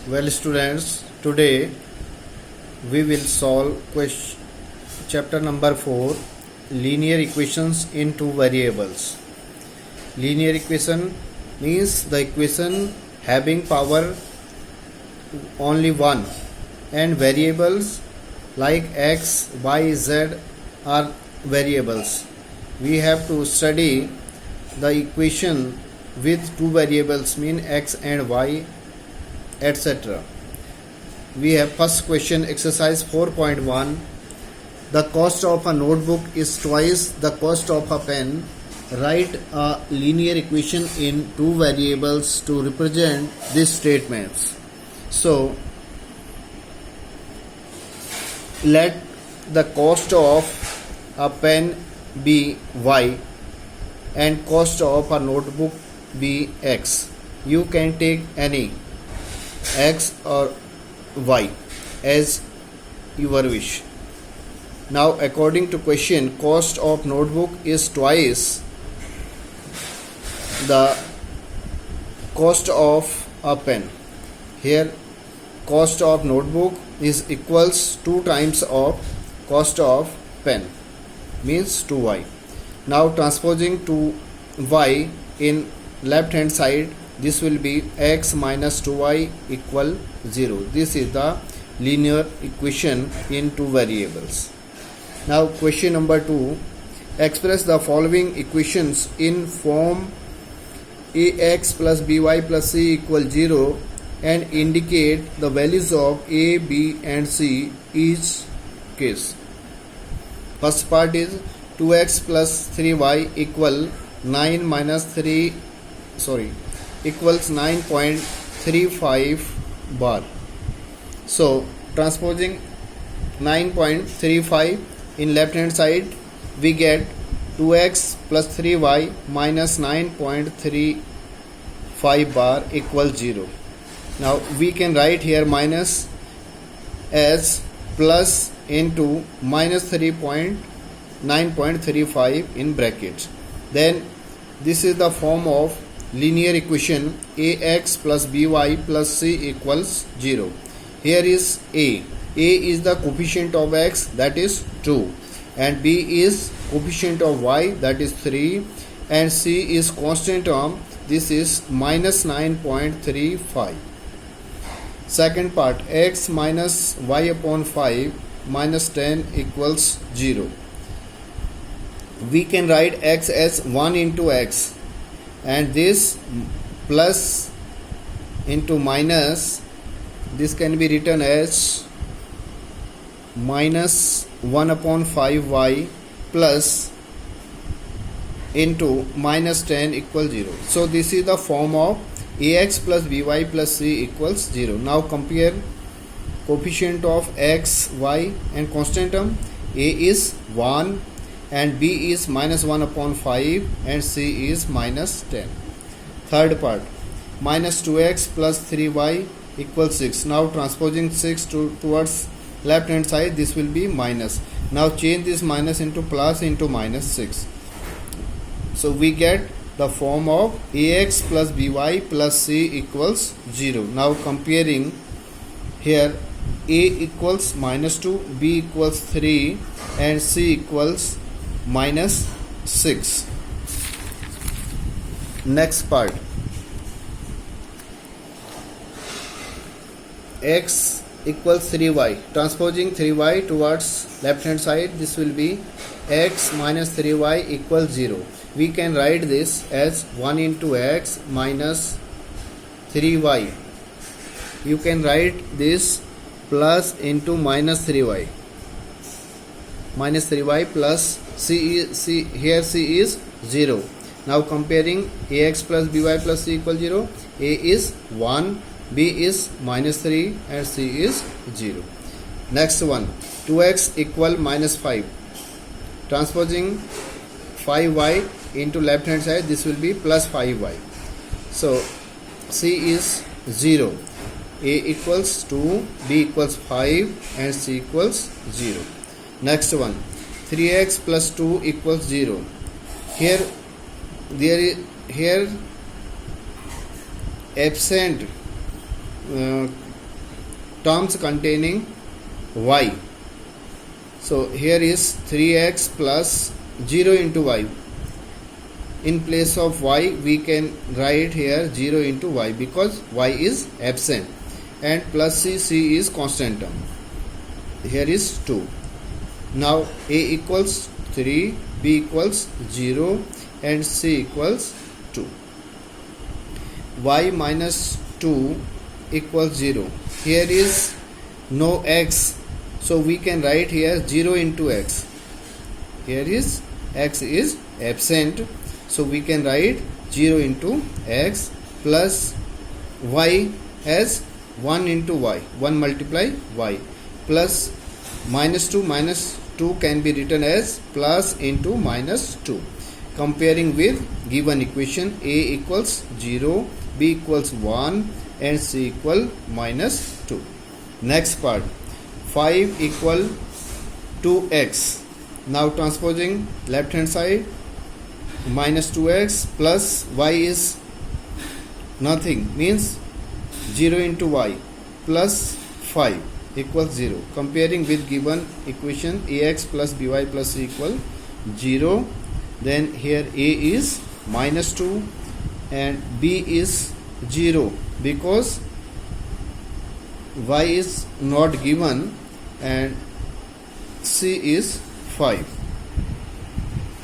Well, students, today we will solve chapter number 4, linear equations in two variables. Linear equation means the equation having power only one and variables like x, y, z are variables. We have to study the equation with two variables mean x and y, etc. We have first question, exercise 4.1. The cost of a notebook is twice the cost of a pen. Write a linear equation in two variables to represent these statements. So let the cost of a pen be y and cost of a notebook be x. You can take any x or y as your wish. Now according to question, cost of notebook is twice the cost of a pen. Here cost of notebook is equals 2 times of cost of pen, means 2y. Now transposing to y in left hand side, this will be x minus 2y equal 0. This is the linear equation in two variables. Now question number 2. Express the following equations in form ax plus by plus c equal 0 and indicate the values of a, b and c each case. First part is 2x plus 3y equal 9 minus 3 equals 9.35 bar. So transposing 9.35 in left hand side, we get 2x plus 3y minus 9.35 bar equals 0. Now we can write here minus as plus into minus 9.35 in brackets. Then this is the form of linear equation ax plus by plus c equals 0. Here is a is the coefficient of x, that is 2, and b is coefficient of y, that is 3, and c is constant term, this is minus 9.35. Second part, x minus y upon 5 minus 10 equals 0. We can write x as 1 into x, and this plus into minus, this can be written as minus 1 upon 5y plus into minus 10 equals 0. So this is the form of ax plus by plus c equals 0. Now compare coefficient of x, y and constant term. A is 1 and b is minus 1 upon 5 and c is minus 10. Third part, minus 2x plus 3y equals 6. Now transposing 6 towards left hand side, this will be minus. Now change this minus into plus into minus 6. So we get the form of ax plus by plus c equals 0. Now comparing here, a equals minus 2, b equals 3 and c equals minus 6. Next part, x equals 3y. Transposing 3y towards left hand side, this will be x minus 3y equals 0. We can write this as 1 into x minus 3y. You can write this plus into minus 3y. Minus 3y plus c here c is 0. Now comparing ax plus by plus c equals 0. A is 1, b is minus 3 and c is 0. Next one, 2x equal minus 5. Transposing 5y into left hand side, this will be plus 5y. So c is 0. A equals 2, b equals 5 and c equals 0. Next one, 3x plus 2 equals 0. Here absent terms containing y. So here is 3x plus 0 into y. In place of y we can write here 0 into y because y is absent, and plus c is constant term. Here is 2. Now a equals 3, b equals 0 and c equals 2. Y minus 2 equals 0. Here is no x, so we can write here 0 into x. Here is x is absent, so we can write 0 into x plus y as 1 into y, 1 multiply y, plus minus 2 can be written as plus into minus 2. Comparing with given equation, a equals 0, b equals 1 and c equal minus 2. Next part, 5 equal 2x. Now transposing left hand side, minus 2x plus y is nothing, means 0 into y, plus 5 equals 0. Comparing with given equation, ax plus by plus c equal 0. Then here a is minus 2 and b is 0 because y is not given, and c is 5.